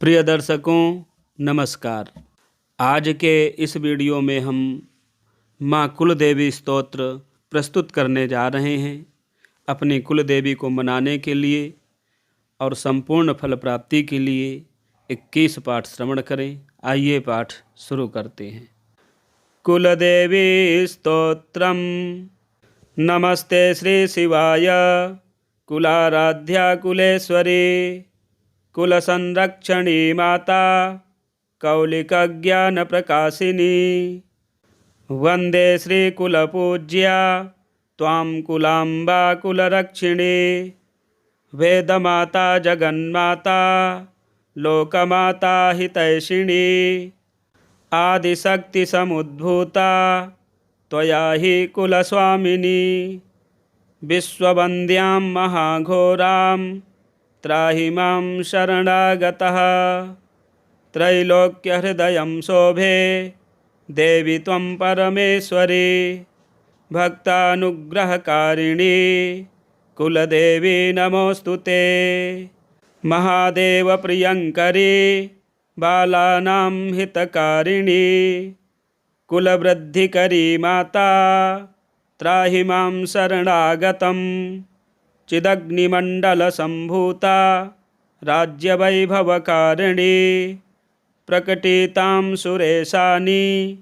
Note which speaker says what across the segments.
Speaker 1: प्रिय दर्शकों नमस्कार। आज के इस वीडियो में हम माँ कुलदेवी स्तोत्र प्रस्तुत करने जा रहे हैं। अपनी कुलदेवी को मनाने के लिए और संपूर्ण फल प्राप्ति के लिए 21 पाठ श्रवण करें। आइए पाठ शुरू करते हैं। कुलदेवी स्तोत्रम। नमस्ते श्री शिवाय कुलाराध्या कुलेश्वरी कुलसंरक्षणी माता कौलिकज्ञान प्रकाशिनी। वंदे श्रीकुलपूज्या त्वां कुलाम्बा कुलरक्षिणी। वेदमाता जगन्माता लोकमाता हितैषिणी। आदिशक्तिसमुद्भूता त्वया हि कुलस्वामिनी। विश्ववन्द्यां महाघोरां त्राहि मां शरणागतः। त्रैलोक्यहृदयं शोभे देवी त्वं परमेश्वरी। भक्तानुग्रहकारिणी कुलदेवी नमोऽस्तु ते। महादेवप्रियङ्करी बालानां हितकारिणी। कुलवृद्धिकरी माता त्राहि मां शरणागतम्। चिदग्निमण्डलसम्भूता राज्यवैभवकारिणी। प्रकटितां सुरेशानी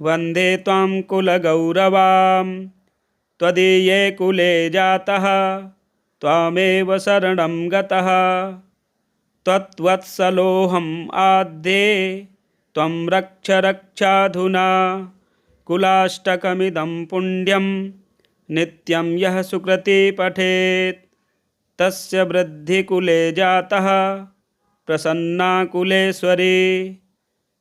Speaker 1: वन्दे त्वां कुलगौरवां। त्वदीये कुले जातः त्वामेव शरणं गतः। त्वत्वत्सलोऽहम् आद्ये त्वं रक्ष रक्षाधुना। कुलाष्टकमिदं पुण्यं नित्यं यः सुकृती पठेत् तस्य वृद्धिकुले जातः प्रसन्ना कुलेश्वरी।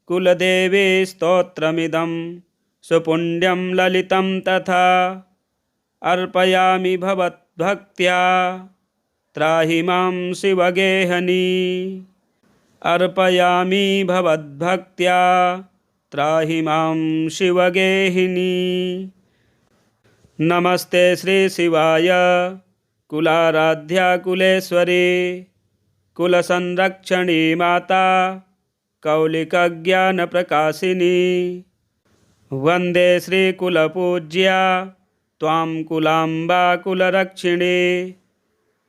Speaker 1: कुलदेवी स्तोत्रमिदं सुपुण्यं ललितं तथा। अर्पयामि भवद्भक्त्या त्राहि मां शिवगेहनी। अर्पयामि भवद्भक्त्या त्राहि मां शिवगेहिनी। नमस्ते श्री शिवाय कुलाराध्या कुलेश्वरी कुलसंरक्षणी माता कौलिकज्ञान प्रकाशिनी। वंदे श्रीकुलपूज्या त्वां कुलाम्बा कुलरक्षिणी।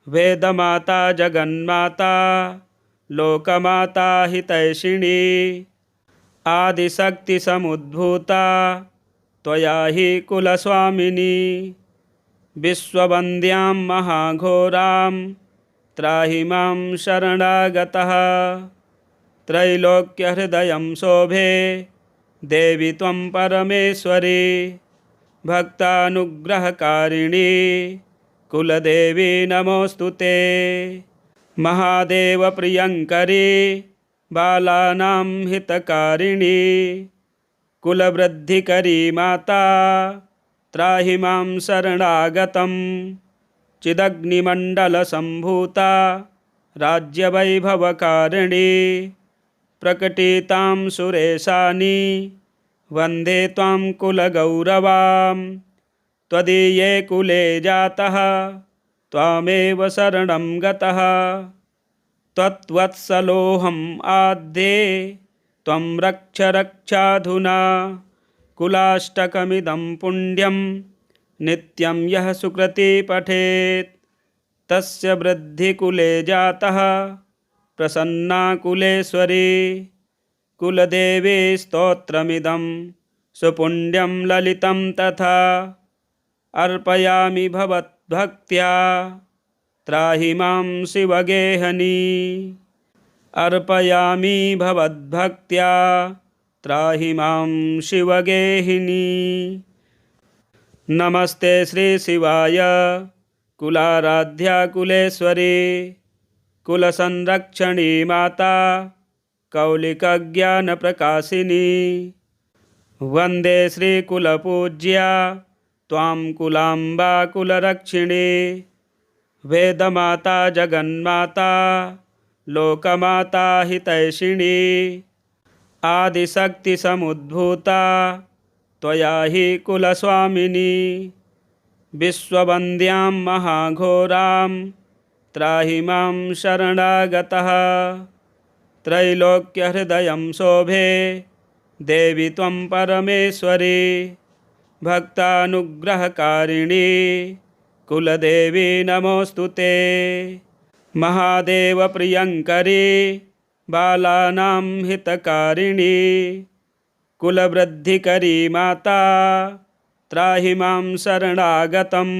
Speaker 1: वेदमाता जगन्माता लोकमाता हितैषिणी। आदिशक्तिसमुद्भूता त्वया हि कुलस्वामिनी। विश्ववन्द्यां महाघोरां त्राहि मां शरणागतः। त्रैलोक्यहृदयं शोभे देवी त्वं परमेश्वरी। भक्तानुग्रहकारिणी कुलदेवी नमोऽस्तु ते। महादेवप्रियङ्करी बालानां हितकारिणी। कुलवृद्धिकरी माता त्राहि मां शरणागतम्। चिदग्निमण्डलसम्भूता राज्यवैभवकारिणी। प्रकटितां सुरेशानी वन्दे त्वां कुलगौरवां। त्वदीये कुले जातः त्वामेव शरणं गतः। त्वत्वत्सलोऽहम् आद्ये त्वं रक्ष रक्षाधुना। कुलाष्टकमिदं पुण्यं नित्यं यः सुकृती पठेत् तस्य वृद्धिकुले जातः प्रसन्ना कुलेश्वरी। कुलदेवी स्तोत्रमिदं सुपुण्यं ललितं तथा। अर्पयामि भवद्भक्त्या त्राहि मां शिवगेहनी। अर्पयामि भवद्भक्त्या त्राहि मां शिवगेहिनी। नमस्ते श्री शिवाय कुलाराध्या कुलेश्वरी कुलसंरक्षणी माता कौलिकज्ञान प्रकाशिनी। वंदे श्रीकुलपूज्या त्वां कुलाम्बा कुलरक्षिणी। वेदमाता जगन्माता लोकमाता हितैषिणी। आदिशक्तिसमुद्भूता त्वया हि कुलस्वामिनी। विश्ववन्द्यां महाघोरां त्राहि मां शरणागतः। त्रैलोक्यहृदयं शोभे देवी त्वं परमेश्वरी भक्तानुग्रहकारिणी कुलदेवी नमोऽस्तु ते। महादेवप्रियङ्करी बालानां हितकारिणी कुलवृद्धिकरी माता त्राहि मां शरणागतं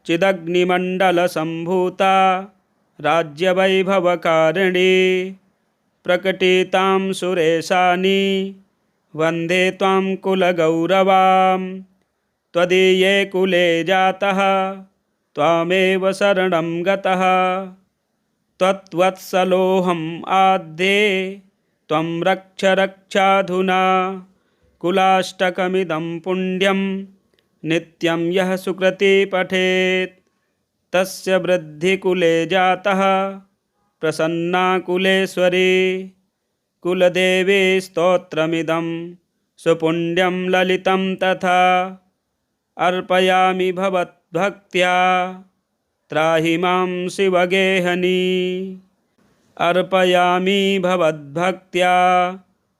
Speaker 1: चिदग्निमण्डलसम्भूता राज्यवैभवकारिणी प्रकटितां सुरेशानि वन्दे त्वां कुलगौरवां त्वदीये कुले जातः त्वामेव शरणं गतः त्वत्वत्सलोऽहम् आद्ये त्वं रक्ष रक्षाधुना कुलाष्टकमिदं पुण्यं नित्यं यः सुकृती पठेत् तस्य वृद्धिकुले जातः प्रसन्ना कुलेश्वरी कुलदेवी स्तोत्रमिदं सुपुण्यं ललितं तथा अर्पयामि भवद्भक्त्या त्राहि मां शिवगेहनी अर्पयामि भवद्भक्त्या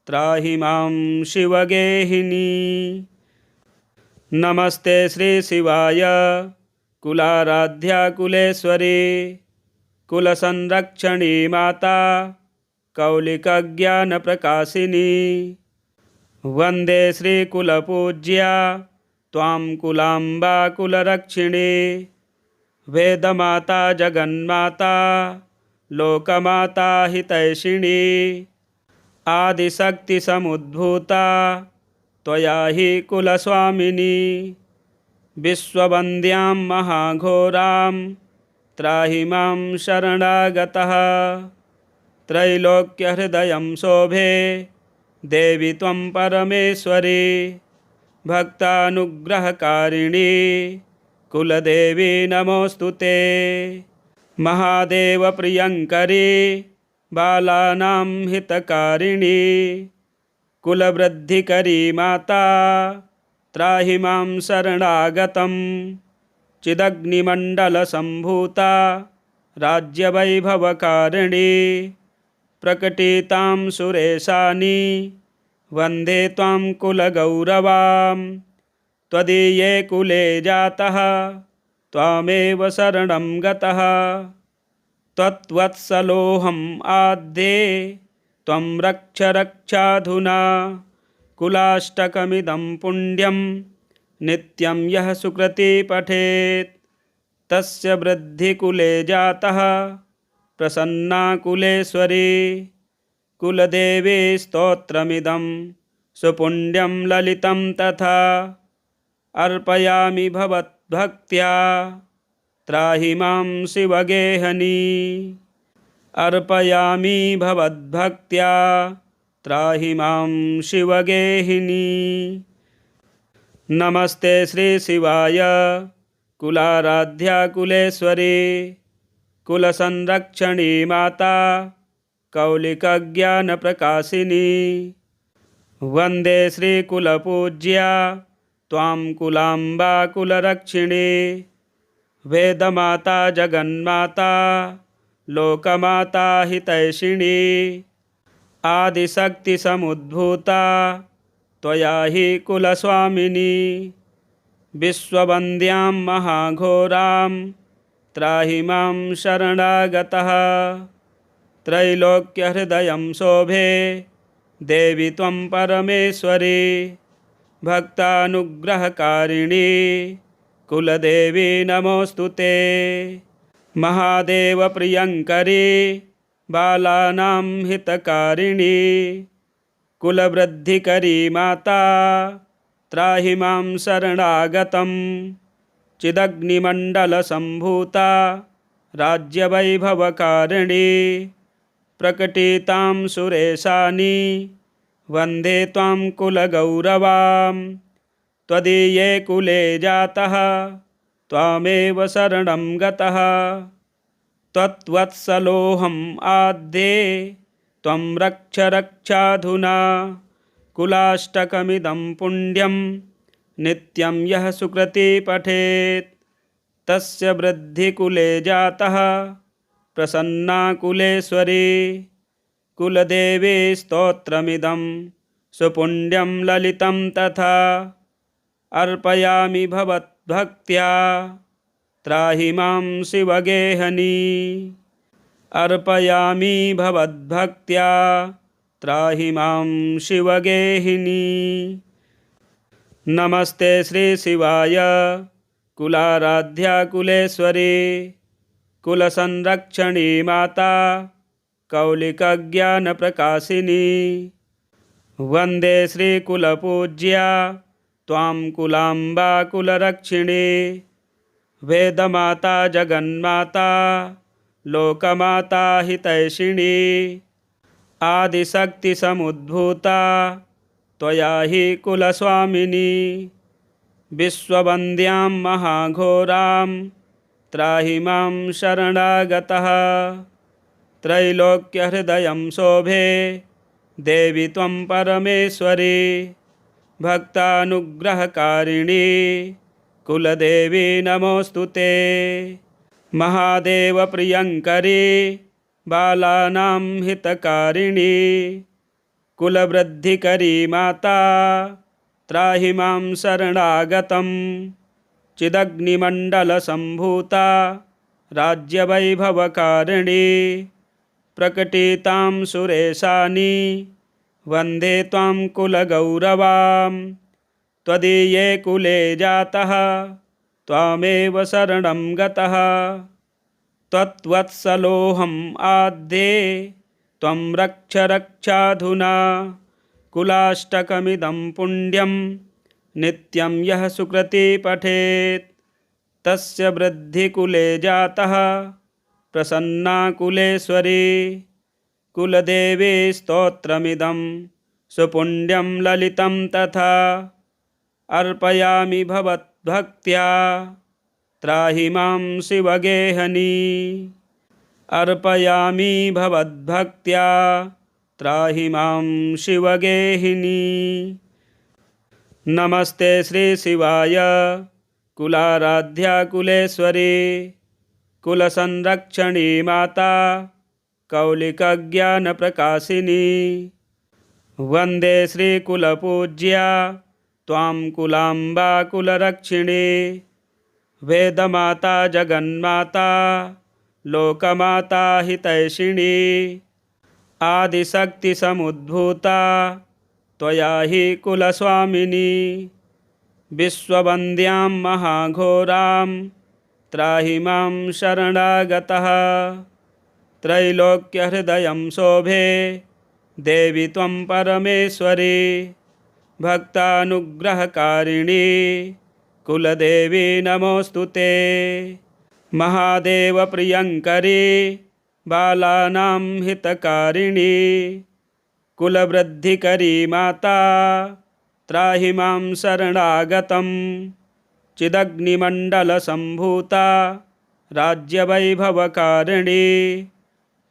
Speaker 1: त्राहि मां शिवगेहिनी। नमस्ते श्री शिवाय कुलाराध्या कुलेश्वरी कुलसंरक्षणी माता कौलिकज्ञानप्रकाशिनी वन्दे श्रीकुलपूज्या त्वां कुलाम्बा कुलरक्षिणी वेदमाता जगन्माता लोकमाता हितैषिणी आदिशक्तिसमुद्भूता त्वया हि कुलस्वामिनी विश्ववन्द्यां महाघोरां त्राहि मां शरणागतः त्रैलोक्यहृदयं शोभे देवी त्वं परमेश्वरी भक्तानुग्रहकारिणी कुलदेवी नमोऽस्तु ते। महादेवप्रियङ्करी बालानां हितकारिणी कुलवृद्धिकरी माता त्राहि मां शरणागतं चिदग्निमण्डलसम्भूता राज्यवैभवकारिणी प्रकटितां सुरेशानि वन्दे त्वां कुलगौरवां त्वदीये कुले जातः त्वामेव शरणं गतः त्वत्वत्सलोऽहम् आद्ये त्वं रक्ष रक्षाधुना कुलाष्टकमिदं पुण्यं नित्यं यः सुकृती पठेत् तस्य वृद्धिकुले जातः प्रसन्ना कुलेश्वरी कुलदेवी स्तोत्रमिदं सुपुण्यं ललितं तथा अर्पयामि भवद्भक्त्या त्राहि मां शिवगेहनी अर्पयामि भवद्भक्त्या त्राहि मां शिवगेहिनी। नमस्ते श्री शिवाय कुलाराध्या कुलेश्वरी कुलसंरक्षणी माता कौलिकज्ञानप्रकाशिनी वन्दे श्रीकुलपूज्या त्वां कुलाम्बा कुलरक्षिणी वेदमाता जगन्माता लोकमाता हितैषिणी आदिशक्तिसमुद्भूता त्वया हि कुलस्वामिनी विश्ववन्द्यां महाघोरां त्राहि मां शरणागतः त्रैलोक्यहृदयं शोभे देवी त्वं परमेश्वरी भक्तानुग्रहकारिणी कुलदेवी नमोऽस्तु ते। महादेवप्रियङ्करी बालानां हितकारिणी कुलवृद्धिकरी माता त्राहि मां शरणागतं चिदग्निमण्डलसम्भूता राज्यवैभवकारिणी प्रकटितां सुरेशानि वन्दे त्वां कुलगौरवां त्वदीये कुले जातः त्वामेव शरणं गतः त्वत्वत्सलोऽहम् आद्ये त्वं रक्ष रक्षाधुना कुलाष्टकमिदं पुण्यं नित्यं यः सुकृती पठेत् तस्य वृद्धिकुले जातः प्रसन्ना कुलेश्वरी कुलदेवी स्तोत्रमिदं सुपुण्यं ललितं तथा अर्पयामि भवद्भक्त्या त्राहि मां शिवगेहनी। अर्पयामि भवद्भक्त्या त्राहि मां शिवगेहिनी। नमस्ते श्री शिवाय कुलाराध्या कुलेश्वरी कुलसंरक्षणी माता कौलिकज्ञानप्रकाशिनी। वन्दे श्रीकुलपूज्या त्वां कुलाम्बा कुलरक्षिणी। वेदमाता जगन्माता लोकमाता हितैषिणी। आदिशक्तिसमुद्भूता त्वया हि कुलस्वामिनी। विश्ववन्द्यां महाघोरां त्राहि मां शरणागतः। त्रैलोक्यहृदयं शोभे देवि त्वं परमेश्वरी। भक्तानुग्रहकारिणी कुलदेवी नमोऽस्तु ते। महादेवप्रियङ्करी बालानां हितकारिणी। कुलवृद्धिकरी माता त्राहि मां शरणागतं। चिदग्निमण्डलसम्भूता राज्यवैभवकारिणी। प्रकटितां सुरेशानी वन्दे त्वां कुलगौरवां। त्वदीये कुले जातः त्वामेव शरणं गतः। त्वत्वत्सलोऽहम् आद्ये त्वं रक्ष रक्षाधुना। कुलाष्टकमिदं पुण्यं नित्यं यः सुकृती पठेत् तस्य वृद्धिकुले जातः प्रसन्ना कुलेश्वरी। कुलदेवी स्तोत्रमिदं सुपुण्यं ललितं तथा अर्पयामि भवद्भक्त्या त्राहि मां शिवगेहनी। अर्पयामि भवद्भक्त्या त्राहि मां शिवगेहिनी। नमस्ते श्री शिवाय कुलाराध्या कुलेश्वरी कुलसंरक्षणी माता कौलिकज्ञानप्रकाशिनी। वन्दे श्रीकुलपूज्या त्वां कुलाम्बा कुलरक्षिणी। वेदमाता जगन्माता लोकमाता हितैषिणी। आदिशक्तिसमुद्भूता त्वया हि कुलस्वामिनी। विश्ववन्द्यां महाघोरां त्राहि मां शरणागतः। त्रैलोक्यहृदयं शोभे देवि त्वं परमेश्वरी। भक्तानुग्रहकारिणी कुलदेवी नमोऽस्तु ते। महादेवप्रियङ्करी बालानां हितकारिणी। कुलवृद्धिकरी माता त्राहि मां शरणागतं। चिदग्निमण्डलसम्भूता राज्यवैभवकारिणी।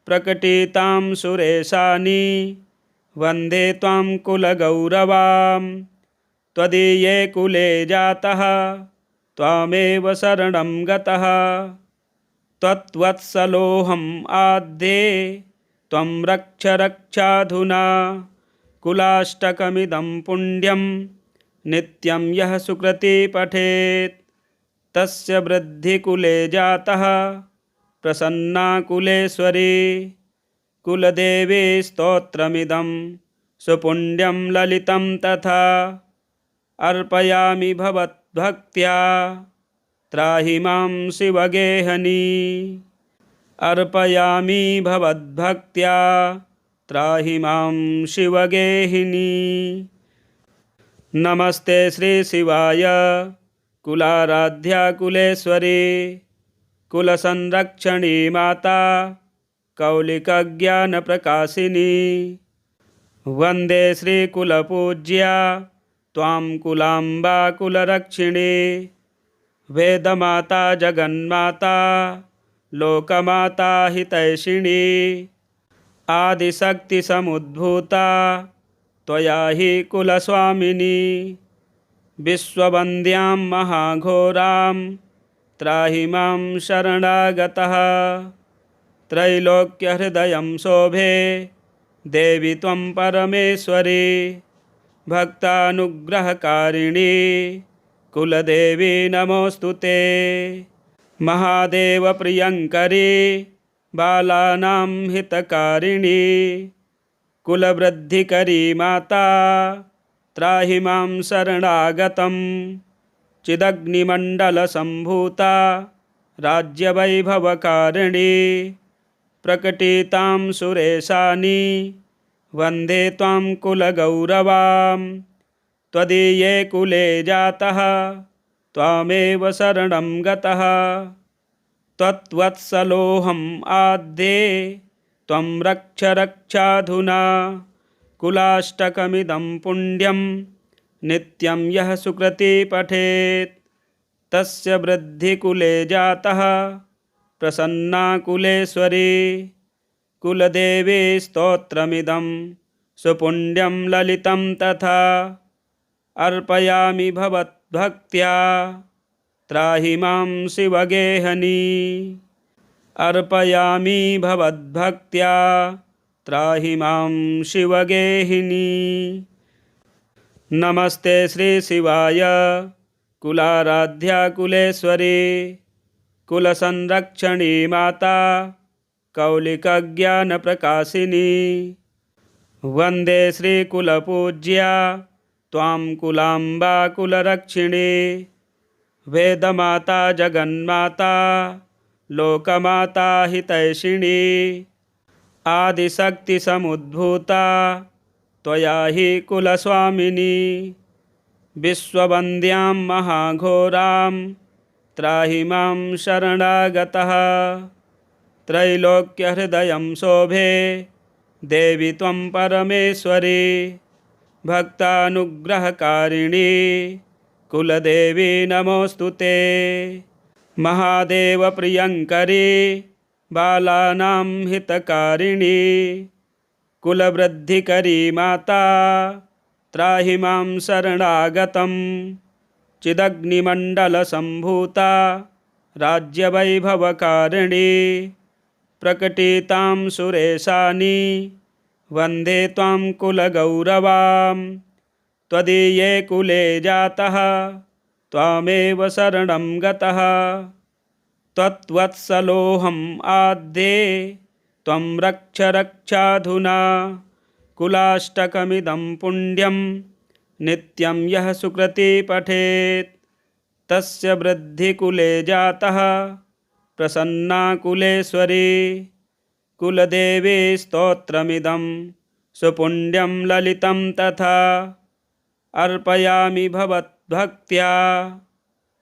Speaker 1: प्रकटितां सुरेशानी वन्दे त्वां कुलगौरवां। त्वदीये कुले जातः त्वामेव शरणं गतः। त्वत्वत्सलोऽहम् आद्ये त्वं रक्ष रक्षाधुना। कुलाष्टकमिदं पुण्यं नित्यं यः सुकृती पठेत् तस्य वृद्धिकुले जातः प्रसन्ना कुलेश्वरी। कुलदेवी स्तोत्रमिदं सुपुण्यं ललितं तथा अर्पयामि भवद्भक्त्या त्राहि मां शिवगेहनी। अर्पयामि भवद्भक्त्या त्राहि मां शिवगेहिनी। नमस्ते श्री शिवाय कुलाराध्या कुलेश्वरी कुलसंरक्षणी माता कौलिकज्ञानप्रकाशिनी। वन्दे श्रीकुलपूज्या त्वां कुलाम्बा कुलरक्षिणी। वेदमाता जगन्माता लोकमाता हितैषिणी। आदिशक्तिसमुद्भूता त्वया हि कुलस्वामिनी। विश्ववन्द्यां महाघोरां त्राहि मां शरणागतः। त्रैलोक्यहृदयं शोभे देवी त्वं परमेश्वरी भक्तानुग्रहकारिणी कुलदेवी नमोऽस्तु ते। महादेव प्रियंकरी बालानां हितकारिणी कुलवृद्धिकरी माता त्राहि मां शरणागतं। चिदग्निमण्डलसम्भूता राज्यवैभवकारिणी प्रकटितां सुरेशानि वन्दे त्वां कुलगौरवां। त्वदीये कुले जातः त्वामेव शरणं गतः त्वत्वत्सलोऽहम् आद्ये त्वं रक्ष रक्षाधुना। कुलाष्टकमिदं पुण्यं नित्यं यः सुकृती पठेत् तस्य वृद्धिकुले जातः प्रसन्ना कुलेश्वरी। कुलदेवी स्तोत्रमिदं सुपुण्यं ललितं तथा अर्पयामि भवद्भक्त्या त्राहि मां शिवगेहनी। अर्पयामि भवद्भक्त्या त्राहि मां शिवगेहिनी। नमस्ते श्री शिवाय कुलाराध्या कुलेश्वरी कुलसंरक्षणी माता कौलिकज्ञानप्रकाशिनी। वन्दे श्रीकुलपूज्या त्वां कुलाम्बा कुलरक्षिणी। वेदमाता जगन्माता लोकमाता हितैषिणी। आदिशक्तिसमुद्भूता त्वया हि कुलस्वामिनी। विश्ववन्द्यां महाघोरां त्राहि मां शरणागतः। त्रैलोक्यहृदयं शोभे देवी त्वं परमेश्वरी भक्तानुग्रहकारिणी कुलदेवी नमोऽस्तु ते। महादेव प्रियंकरी बालानां हितकारिणी कुलवृद्धिकरी माता त्राहि मां शरणागतं। चिदग्निमण्डलसम्भूता राज्यवैभवकारिणी प्रकटितां सुरेशानि वन्दे त्वां कुलगौरवां। त्वदीये कुले जातः त्वामेव शरणं गतः त्वत्वत्सलोऽहम् आद्ये त्वं रक्ष रक्षाधुना। कुलाष्टकमिदं पुण्यं नित्यं यः सुकृती पठेत् तस्य वृद्धिकुले जातः प्रसन्ना कुलेश्वरी। कुलदेवी स्तोत्रमिदं सुपुण्यं ललितं तथा अर्पयामि भवद्भक्त्या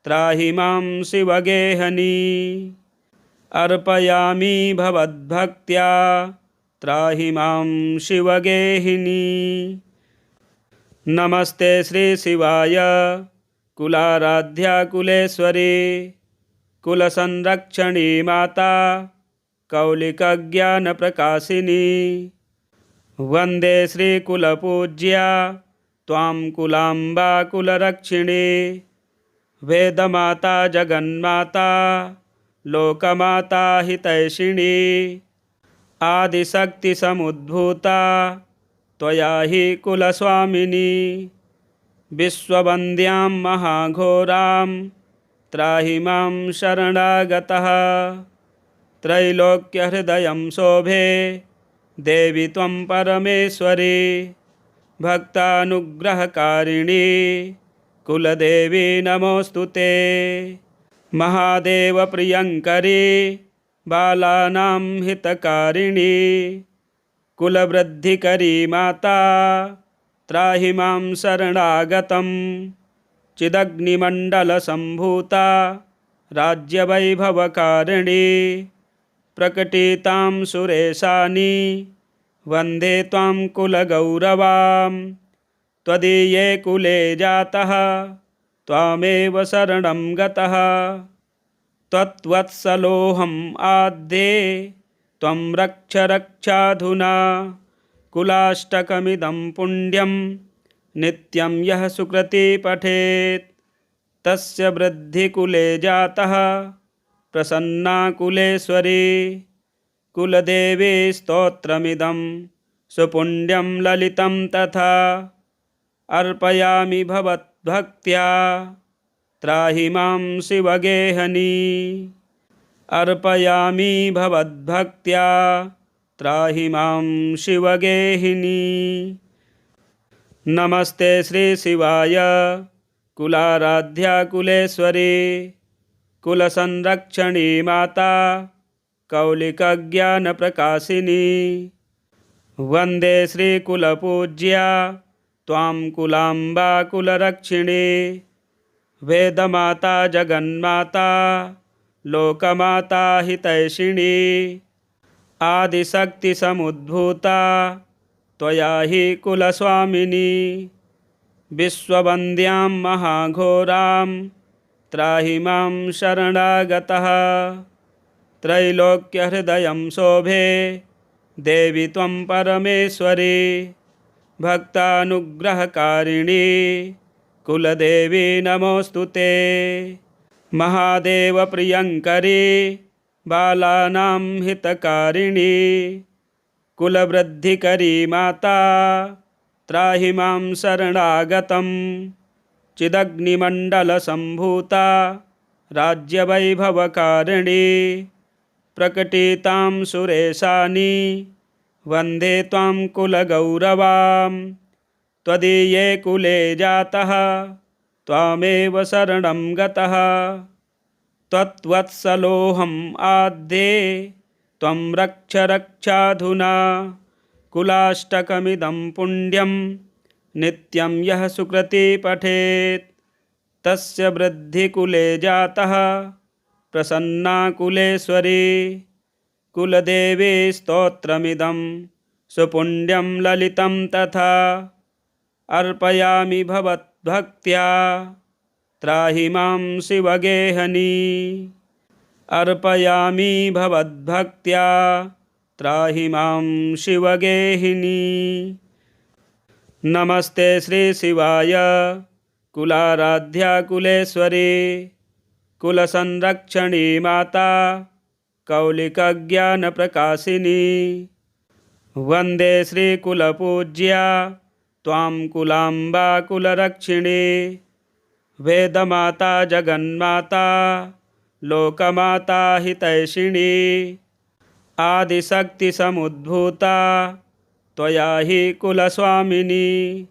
Speaker 1: त्राहि मां शिवगेहनी। अर्पयामि भवद्भक्त्या त्राहि मां शिवगेहिनी। नमस्ते श्री शिवाय कुलाराध्या कुलेश्वरी कुलसंरक्षणी माता कौलिकज्ञानप्रकाशिनी। वन्दे श्रीकुलपूज्या त्वां कुलाम्बा कुलरक्षिणी। वेदमाता जगन्माता लोकमाता हितैषिणी। आदिशक्तिसमुद्भूता त्वया हि कुलस्वामिनी। विश्ववन्द्यां महाघोरां त्राहि मां शरणागतः। त्रैलोक्यहृदयं शोभे देवी त्वं परमेश्वरी भक्तानुग्रहकारिणी कुलदेवी नमोऽस्तु ते। महादेव प्रियंकरी बालानां हितकारिणी कुलवृद्धिकरी माता त्राहि मां शरणागतं। चिदग्निमण्डलसम्भूता राज्यवैभवकारिणी प्रकटितां सुरेशानि वन्दे त्वां कुलगौरवां। त्वदीये कुले जातः त्वामेव शरणं गतः त्वत्वत्सलोऽहम् आद्ये त्वं रक्ष रक्षाधुना। कुलाष्टकमिदं पुण्यं नित्यं यः सुकृती पठेत् तस्य वृद्धिकुले जातः प्रसन्ना कुलेश्वरी। कुलदेवी स्तोत्रमिदं सुपुण्यं ललितं तथा अर्पयामि भवद्भक्त्या त्राहि मां शिवगेहनी। अर्पयामि भवद्भक्त्या त्राहि मां शिवगेहिनी। नमस्ते श्री शिवाय कुलाराध्या कुलेश्वरी कुलसंरक्षणी माता कौलिकज्ञानप्रकाशिनी। वन्दे श्रीकुलपूज्या त्वां कुलाम्बा कुलरक्षिणी। वेदमाता जगन्माता लोकमाता हितैषिणी। आदिशक्तिसमुद्भूता त्वया हि कुलस्वामिनी। विश्ववन्द्यां महाघोरां त्राहि मां शरणागतः। त्रैलोक्यहृदयं शोभे देवि त्वं परमेश्वरी। भक्तानुग्रहकारिणी कुलदेवी नमोऽस्तु ते। महादेवप्रियङ्करी बालानां हितकारिणी। कुलवृद्धिकरी माता त्राहि मां शरणागतं। चिदग्निमण्डलसम्भूता राज्यवैभवकारिणी। प्रकटितां सुरेशानी वन्दे त्वां कुलगौरवां। त्वदीये कुले जातः त्वामेव शरणं गतः। त्वत्वत्सलोऽहम् आद्ये त्वं रक्ष रक्षाधुना। कुलाष्टकमिदं पुण्यं नित्यं यः सुकृती पठेत् तस्य वृद्धिकुले जातः प्रसन्ना कुलेश्वरी। कुलदेवी स्तोत्रमिदं सुपुण्यं ललितं तथा अर्पयामि भवद्भक्त्या त्राहि मां शिवगेहनी। अर्पयामि भवद्भक्त्या त्राहि मां शिवगेहिनी। नमस्ते श्री शिवाय कुलाराध्या कुलेश्वरी कुलसंरक्षणी माता कौलिकज्ञानप्रकाशिनी। वन्दे श्रीकुलपूज्या त्वां कुलाम्बा कुलरक्षिणी। वेदमाता जगन्माता लोकमाता हितैषिणी। आदिशक्तिसमुद्भूता त्वया हि कुलस्वामिनी।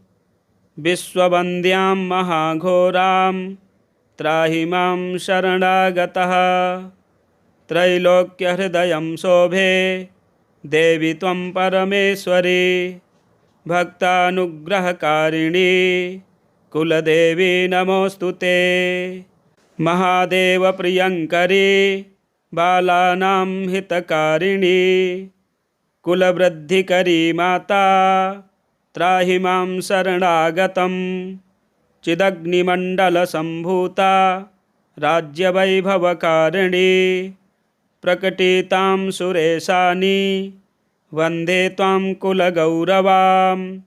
Speaker 1: विश्ववन्द्यां महाघोरां त्राहि मां शरणागतः। त्रैलोक्यहृदयं शोभे देवि त्वं परमेश्वरी। भक्तानुग्रहकारिणी कुलदेवी नमोऽस्तु ते। महादेवप्रियङ्करी बालानां हितकारिणी। कुलवृद्धिकरी माता त्राहि मां शरणागतं। चिदग्निमण्डलसम्भूता राज्यवैभवकारिणी। प्रकटितां सुरेशानी वन्दे त्वां कुलगौरवां।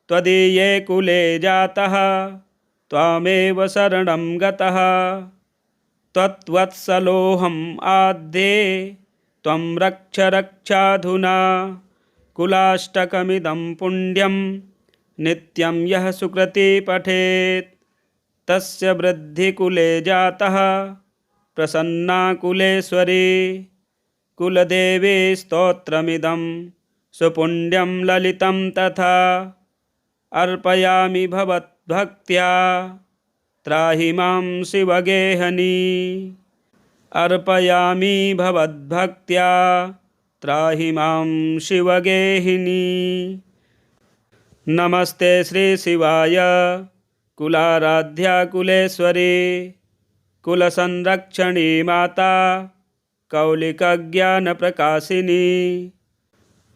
Speaker 1: त्वदीये कुले जातः त्वामेव शरणं गतः। त्वत्वत्सलोऽहम् आद्ये त्वं रक्ष रक्षाधुना। कुलाष्टकमिदं पुण्यं नित्यं यः सुकृती पठेत् तस्य वृद्धिकुले जातः प्रसन्ना कुलेश्वरी। कुलदेवी स्तोत्रमिदं सुपुण्यं ललितं तथा अर्पयामि भवद्भक्त्या त्राहि मां शिवगेहनी। अर्पयामि भवद्भक्त्या त्राहि मां शिवगेहिनी। नमस्ते श्री शिवाय कुलाराध्या कुलेश्वरी कुलसंरक्षणी माता कौलिकज्ञानप्रकाशिनी।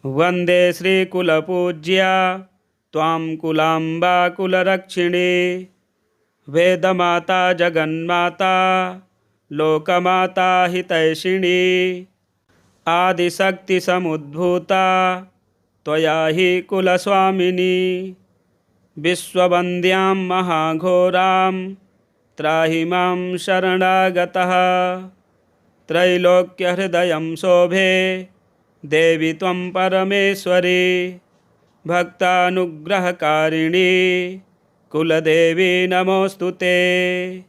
Speaker 1: वन्दे श्रीकुलपूज्या त्वां कुलाम्बा कुलरक्षिणी। वेदमाता जगन्माता लोकमाता हितैषिणी। आदिशक्तिसमुद्भूता त्वया हि कुलस्वामिनी। विश्ववन्द्यां महाघोरां त्राहि मां शरणागतः। त्रैलोक्यहृदयं शोभे देवि त्वं परमेश्वरी। भक्तानुग्रहकारिणी कुलदेवी नमोऽस्तु ते।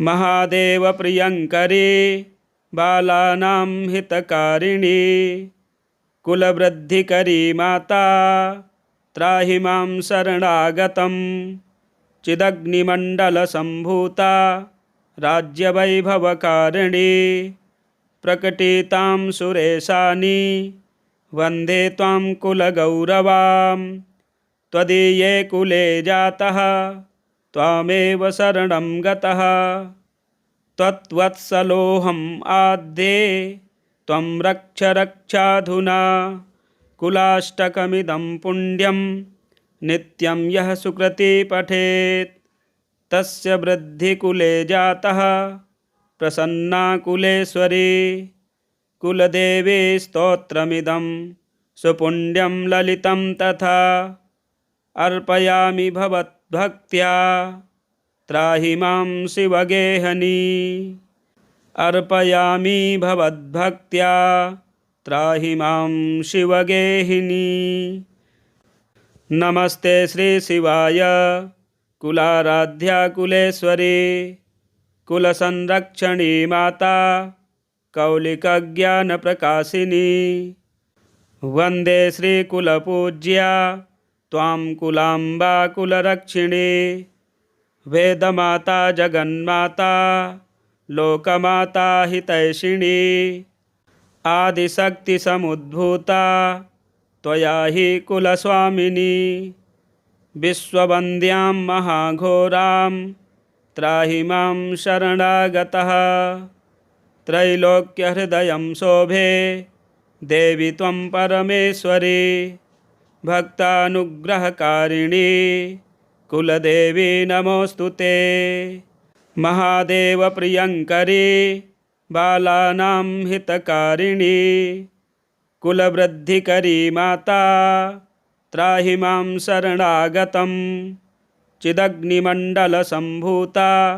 Speaker 1: महादेवप्रियङ्करी बालानां हितकारिणी कुलवृद्धिकरी माता त्राहि मां शरणागतं। चिदग्निमण्डलसम्भूता राज्यवैभवकारिणी प्रकटितां सुरेशानि वन्दे त्वां कुलगौरवां। त्वदीये कुले जातः त्वामेव शरणं गतः। त्वत्वत्सलोऽहम् आद्ये त्वं रक्ष रक्षाधुना। कुलाष्टकमिदं पुण्यं नित्यं यः सुकृती पठेत् तस्य वृद्धिकुले जातः प्रसन्ना कुलेश्वरी। कुलदेवी स्तोत्रमिदं सुपुण्यं ललितं तथा अर्पयामि भवद्भक्त्या त्राहि मां शिवगेहनी। अर्पयामि भवद्भक्त्या त्राहि मां शिवगेहिनी। नमस्ते श्री शिवाय कुलाराध्या कुलेश्वरी कुलसंरक्षणी माता कौलिकज्ञानप्रकाशिनी। वन्दे श्रीकुलपूज्या त्वां कुलाम्बा कुलरक्षिणी। वेदमाता जगन्माता लोकमाता हितैषिणी। आदिशक्तिसमुद्भूता त्वया हि कुलस्वामिनी। विश्ववन्द्यां महाघोरां त्राहि मां शरणागतः। त्रैलोक्यहृदयं शोभे देवि त्वं परमेश्वरी। भक्तानुग्रहकारिणी कुलदेवी नमोऽस्तु ते। महादेवप्रियङ्करी बालानां हितकारिणी कुलवृद्धिकरी माता त्राहि मां शरणागतं। चिदग्निमण्डलसम्भूता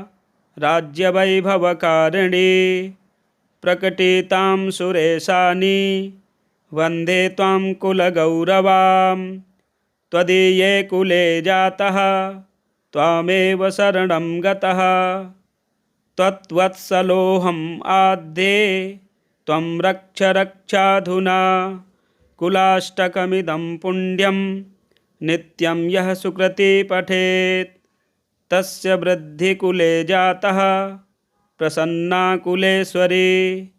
Speaker 1: राज्यवैभवकारिणी प्रकटितां सुरेशानि वन्दे त्वां कुलगौरवां। त्वदीये कुले जातः त्वामेव शरणं गतः। त्वत्वत्सलोऽहम् आद्ये त्वं रक्ष रक्षाधुना। कुलाष्टकमिदं पुण्यं नित्यं यः सुकृती पठेत् तस्य वृद्धिकुले जातः प्रसन्ना कुलेश्वरी।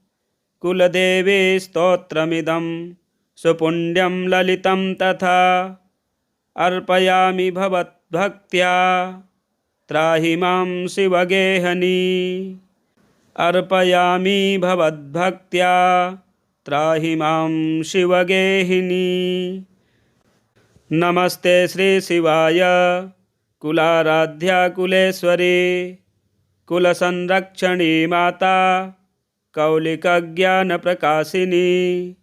Speaker 1: कुलदेवी स्तोत्रमिदं सुपुण्यं ललितं तथा अर्पयामि भवद्भक्त्या त्राहि मां शिवगेहनी। अर्पयामि भवद्भक्त्या त्राहि मां शिवगेहिनी। नमस्ते श्री शिवाय कुलाराध्या कुलेश्वरी कुलसंरक्षणी माता कौलिकज्ञानप्रकाशिनी।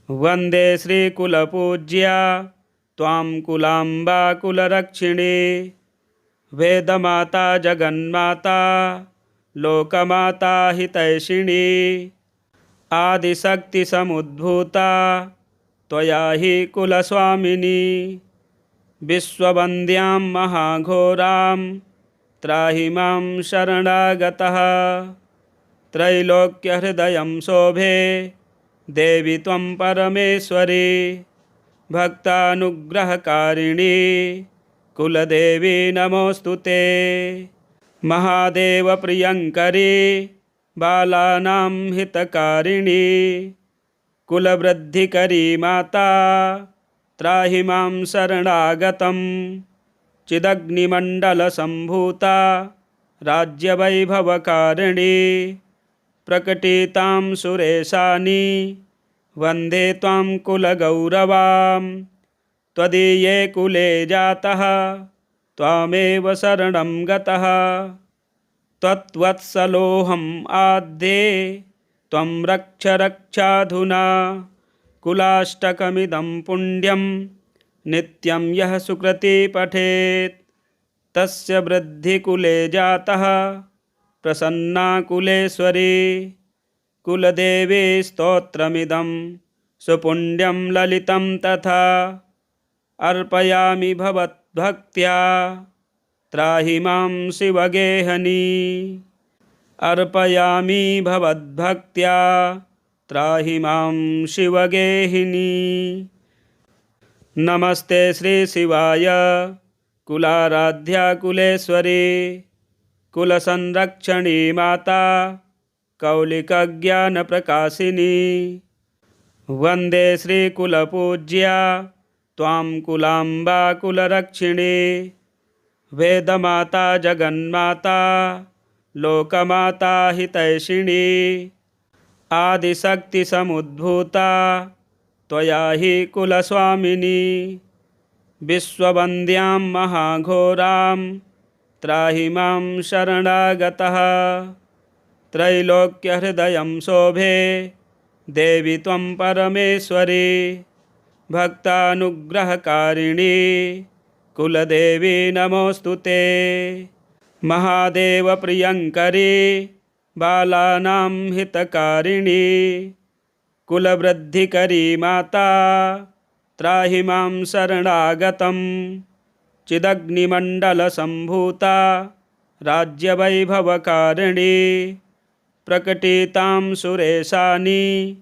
Speaker 1: वन्दे श्रीकुलपूज्या त्वां कुलाम्बा कुलरक्षिणी। वेदमाता जगन्माता लोकमाता हितैषिणी। आदिशक्तिसमुद्भूता त्वया हि कुलस्वामिनी। विश्ववन्द्यां महाघोरां त्राहि मां शरणागतः। त्रैलोक्यहृदयं शोभे देवि त्वं परमेश्वरी। भक्तानुग्रहकारिणी कुलदेवी नमोऽस्तु ते। महादेवप्रियङ्करी बालानां हितकारिणी कुलवृद्धिकरी माता त्राहि मां शरणागतं। चिदग्निमण्डलसम्भूता राज्यवैभवकारिणी प्रकटितां सुरेशानि वन्दे त्वां कुलगौरवां। त्वदीये कुले जातः त्वामेव शरणं गतः। त्वत्वत्सलोऽहम् आद्ये त्वं रक्ष रक्षाधुना। कुलाष्टकमिदं पुण्यं नित्यं यः सुकृती पठेत् तस्य वृद्धिकुले जातः प्रसन्ना कुलेश्वरी। कुलदेवी स्तोत्रमिदं सुपुण्यं ललितं तथा अर्पयामि भवद्भक्त्या त्राहि मां शिवगेहनी। अर्पयामि भवद्भक्त्या त्राहि मां शिवगेहिनी। नमस्ते श्री शिवाय कुलाराध्या कुलेश्वरी कुलसंरक्षणी माता कौलिकज्ञानप्रकाशिनी। वन्दे श्रीकुलपूज्या त्वां कुलाम्बा कुलरक्षिणी। वेदमाता जगन्माता लोकमाता हितैषिणी। आदिशक्तिसमुद्भूता त्वया हि कुलस्वामिनी। विश्ववन्द्यां महाघोरां त्राहि मां शरणागतः। त्रैलोक्यहृदयं शोभे देवि त्वं परमेश्वरी। भक्तानुग्रहकारिणी कुलदेवी नमोऽस्तु ते। महादेवप्रियङ्करी बालानां हितकारिणी। कुलवृद्धिकरी माता त्राहि मां शरणागतं। चिदग्निमण्डलसम्भूता राज्यवैभवकारिणी। प्रकटितां सुरेशानी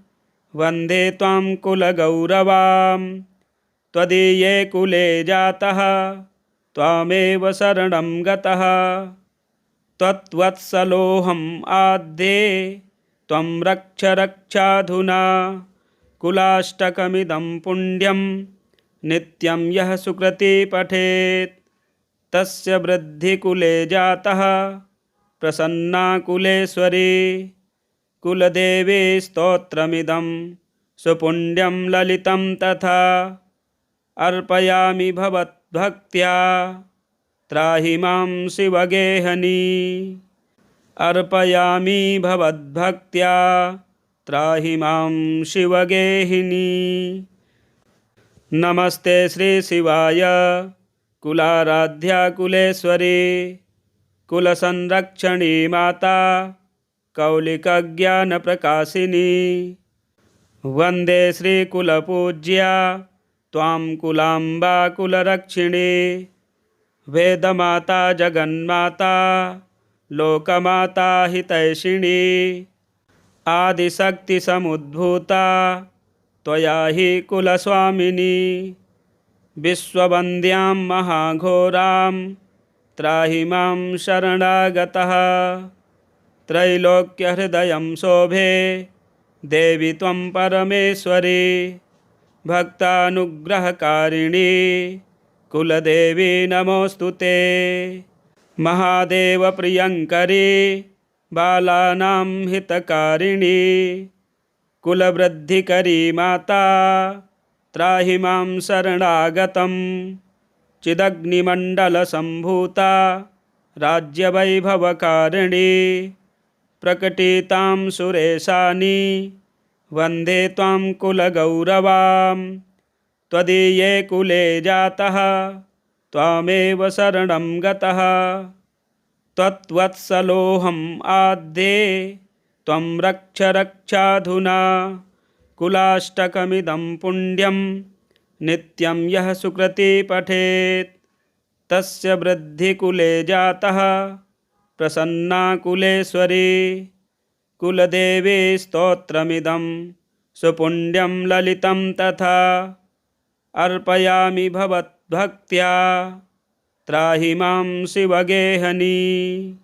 Speaker 1: वन्दे त्वां कुलगौरवां। त्वदीये कुले जातः त्वामेव शरणं गतः। त्वत्वत्सलोऽहम् आद्ये त्वं रक्ष रक्षाधुना। कुलाष्टकमिदं पुण्यं नित्यं यः सुकृती पठेत् तस्य वृद्धिकुले जातः प्रसन्ना कुलेश्वरी। कुलदेवी स्तोत्रमिदं सुपुण्यं ललितं तथा। अर्पयामि भवद्भक्त्या त्राहि मां शिवगेहनी। अर्पयामि भवद्भक्त्या त्राहि मां शिवगेहिनी। नमस्ते श्री शिवाय कुलाराध्या कुलेश्वरी कुलसंरक्षणी माता कौलिकज्ञानप्रकाशिनी। वन्दे श्रीकुलपूज्या त्वां कुलाम्बा कुलरक्षिणी। वेदमाता जगन्माता लोकमाता हितैषिणी। आदिशक्तिसमुद्भूता त्वया हि कुलस्वामिनी। विश्ववन्द्यां महाघोरां त्राहि मां शरणागतः। त्रैलोक्यहृदयं शोभे देवि त्वं परमेश्वरी। भक्तानुग्रहकारिणी कुलदेवी नमोऽस्तु ते। महादेवप्रियङ्करी बालानां हितकारिणी। कुलवृद्धिकरी माता त्राहि मां शरणागतं। चिदग्निमण्डलसम्भूता राज्यवैभवकारिणी। प्रकटितां सुरेशानी वन्दे त्वां कुलगौरवां। त्वदीये कुले जातः त्वामेव शरणं गतः। त्वत्वत्सलोऽहम् आद्ये त्वं रक्ष रक्षाधुना। कुलाष्टकमिदं पुण्यं नित्यं यः सुकृती पठेत् तस्य वृद्धिकुले जातः प्रसन्ना कुलेश्वरी। कुलदेवी स्तोत्रमिदं सुपुण्यं ललितं तथा। अर्पयामि भवद्भक्त्या त्राहि मां शिवगेहनी।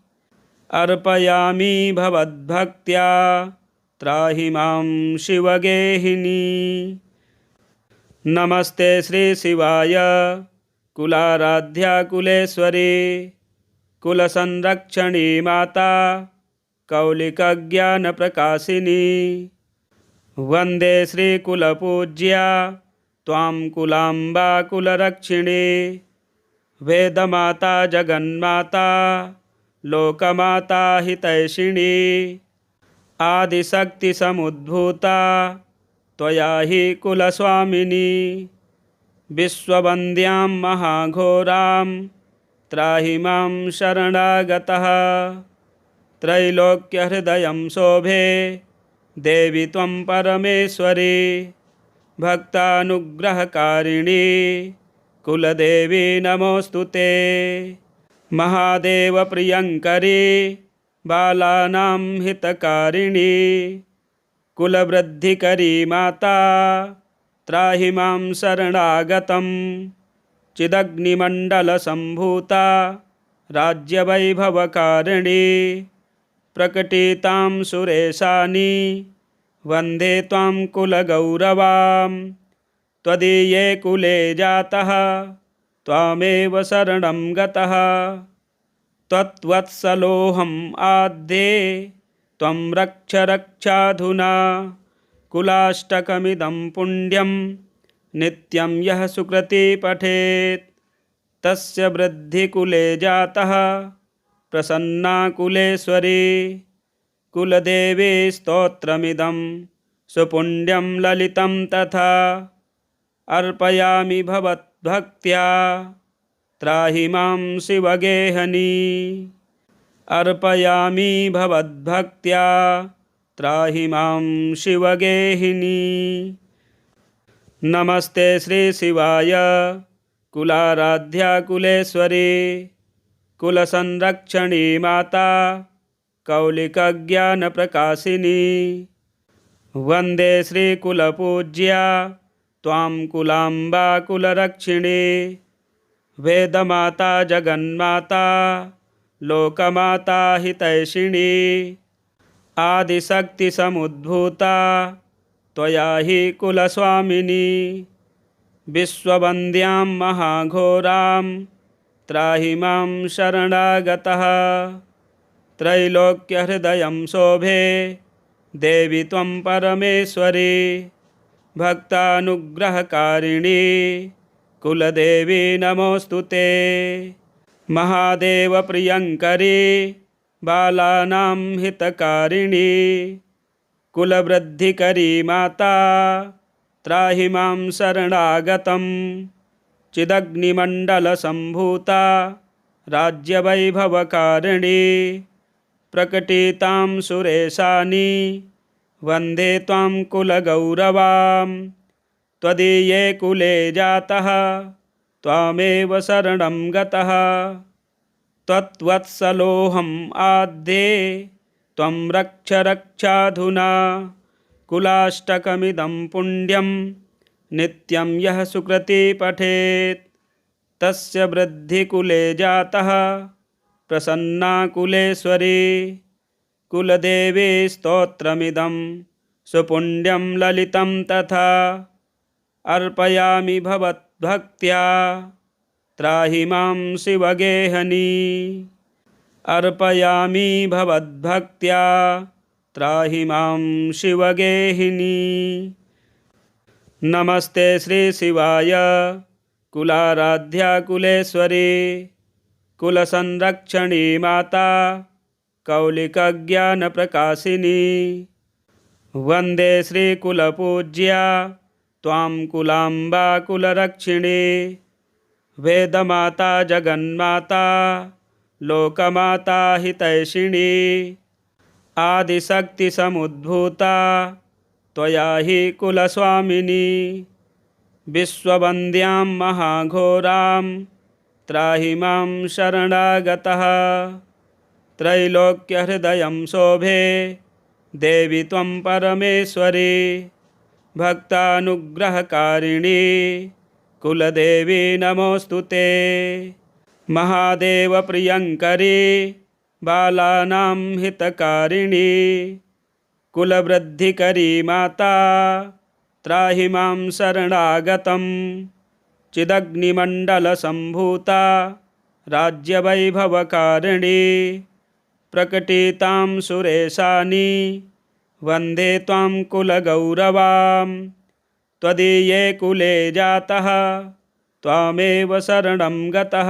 Speaker 1: अर्पयामि भवद्भक्त्या त्राहि मां शिवगेहिनी। नमस्ते श्री शिवाय कुलाराध्या कुलेश्वरी कुलसंरक्षणी माता कौलिकज्ञानप्रकाशिनी। वन्दे श्रीकुलपूज्या त्वां कुलाम्बा कुलरक्षिणी। वेदमाता जगन्माता लोकमाता हितैषिणी। आदिशक्तिसमुद्भूता त्वया हि कुलस्वामिनी। विश्ववन्द्यां महाघोरां त्राहि मां शरणागतः। त्रैलोक्यहृदयं शोभे देवि त्वं परमेश्वरी। भक्तानुग्रहकारिणी कुलदेवी नमोऽस्तु ते। महादेवप्रियङ्करी बालानां हितकारिणी कुलवृद्धिकरी माता त्राहि मां शरणागतं। चिदग्निमण्डलसम्भूता राज्यवैभवकारिणी प्रकटितां सुरेशानि वन्दे त्वां कुलगौरवां। त्वदीये कुले जातः त्वामेव शरणं गतः। त्वत्वत्सलोऽहम् आद्ये त्वं रक्ष रक्षाधुना। कुलाष्टकमिदं पुण्यं नित्यं यः सुकृती पठेत् तस्य वृद्धिकुले जातः प्रसन्ना कुलेश्वरी। कुलदेवी स्तोत्रमिदं सुपुण्यं ललितं तथा अर्पयामि भवद्भक्त्या त्राहि मां शिवगेहनी। अर्पयामि भवद्भक्त्या त्राहि मां शिवगेहिनी। नमस्ते श्री शिवाय कुलाराध्या कुलेश्वरी कुलसंरक्षणी माता कौलिकज्ञानप्रकाशिनी। वन्दे श्रीकुलपूज्या त्वां कुलाम्बा कुलरक्षिणी। वेदमाता जगन्माता लोकमाता हितैषिणी। आदिशक्तिसमुद्भूता त्वया हि कुलस्वामिनी। विश्ववन्द्यां महाघोरां त्राहि मां शरणागतः। त्रैलोक्यहृदयं शोभे देवि त्वं परमेश्वरी। भक्तानुग्रहकारिणी कुलदेवी नमोऽस्तु ते। महादेवप्रियङ्करी बालानां हितकारिणी कुलवृद्धिकरी माता त्राहि मां शरणागतं। चिदग्निमण्डलसम्भूता राज्यवैभवकारिणी प्रकटितां सुरेशानि वन्दे त्वां कुलगौरवां। त्वदीये कुले जातः त्वामेव शरणं गतः। त्वत्वत्सलोऽहम् आद्ये त्वं रक्ष रक्षाधुना। कुलाष्टकमिदं पुण्यं नित्यं यः सुकृती पठेत् तस्य वृद्धिकुले जातः प्रसन्ना कुलेश्वरी। कुलदेवी स्तोत्रमिदं सुपुण्यं ललितं तथा अर्पयामि भवद्भक्त्या त्राहि मां शिवगेहनी। अर्पयामि भवद्भक्त्या त्राहि मां शिवगेहिनी। नमस्ते श्री शिवाय कुलाराध्या कुलेश्वरी कुलसंरक्षणी माता कौलिकज्ञानप्रकाशिनी। वन्दे श्रीकुलपूज्या त्वां कुलाम्बा कुलरक्षिणी। वेदमाता जगन्माता लोकमाता हितैषिणी। आदिशक्तिसमुद्भूता त्वया हि कुलस्वामिनी। विश्ववन्द्यां महाघोरां त्राहि मां शरणागतः। त्रैलोक्यहृदयं शोभे देवि त्वं परमेश्वरी। भक्तानुग्रहकारिणी कुलदेवी नमोऽस्तु ते। महादेवप्रियङ्करी बालानां हितकारिणी कुलवृद्धिकरी माता त्राहि मां शरणागतं। चिदग्निमण्डलसम्भूता राज्यवैभवकारिणी प्रकटितां सुरेशानि वन्दे त्वां कुलगौरवां। त्वदीये कुले जातः त्वामेव शरणं गतः।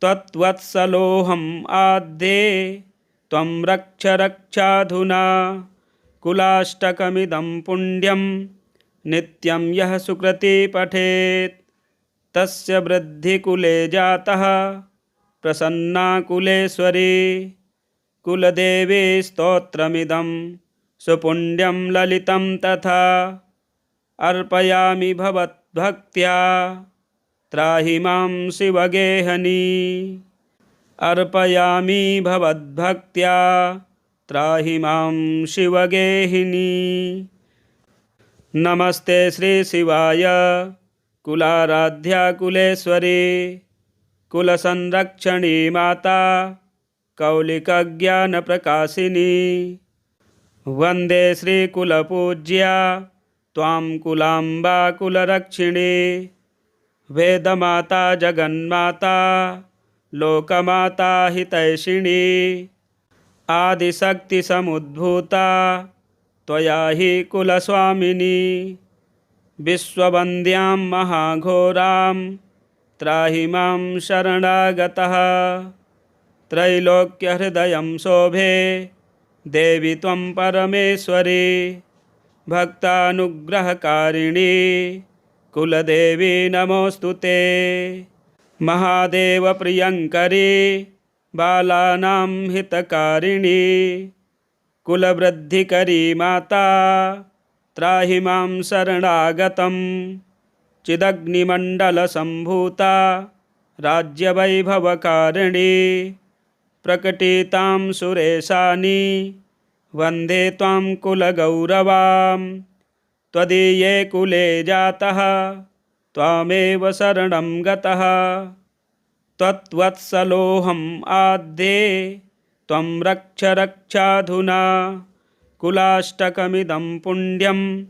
Speaker 1: त्वत्वत्सलोऽहम् आद्ये त्वं रक्ष रक्षाधुना। कुलाष्टकमिदं पुण्यं नित्यं यः सुकृती पठेत् तस्य वृद्धिकुले जातः प्रसन्ना कुलेश्वरी। कुलदेवी स्तोत्रमिदं सुपुण्यं ललितं तथा अर्पयामि भवद्भक्त्या त्राहि मां शिवगेहनी। अर्पयामि भवद्भक्त्या त्राहि मां शिवगेहिनी। नमस्ते श्री शिवाय कुलाराध्या कुलेश्वरी कुलसंरक्षणी माता कौलिकज्ञानप्रकाशिनी। वन्दे श्रीकुलपूज्या त्वां कुलाम्बा कुलरक्षिणी। वेदमाता जगन्माता लोकमाता हितैषिणी। आदिशक्तिसमुद्भूता त्वया हि कुलस्वामिनी। विश्ववन्द्यां महाघोरां त्राहि मां शरणागतः। त्रैलोक्यहृदयं शोभे देवि त्वं परमेश्वरी। भक्तानुग्रहकारिणी कुलदेवी नमोऽस्तु ते। महादेवप्रियङ्करी बालानां हितकारिणी। कुलवृद्धिकरी माता त्राहि मां शरणागतं। चिदग्निमण्डलसम्भूता राज्यवैभवकारिणी। प्रकटितां सुरेशानि वन्दे त्वां कुलगौरवां। त्वदीये कुले जातः त्वामेव शरणं गतः। त्वत्वत्सलोऽहम् आद्ये त्वं रक्ष रक्षाधुना। कुलाष्टकमिदं पुण्यं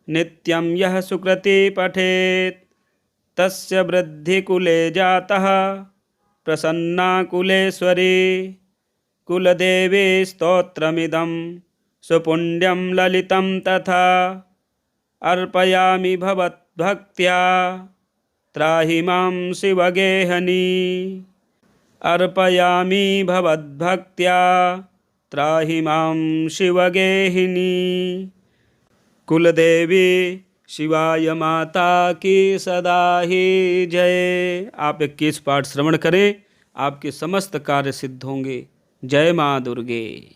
Speaker 1: नित्यं यः सुकृती पठेत् तस्य वृद्धिकुले जातः प्रसन्ना कुलेश्वरी। कुलदेवी स्तोत्रमिदं सुपुण्यं ललितं तथा। अर्पयामि भवद्भक्त्या त्राहि मां शिवगेहनी। अर्पयामि भवद्भक्त्या त्राहि मां शिवगेहिनी। कुलदेवी शिवाय माता की सदा ही जय। आप 21 पाठ श्रवण करें, आपके समस्त कार्य सिद्ध होंगे। जय माँ दुर्गे।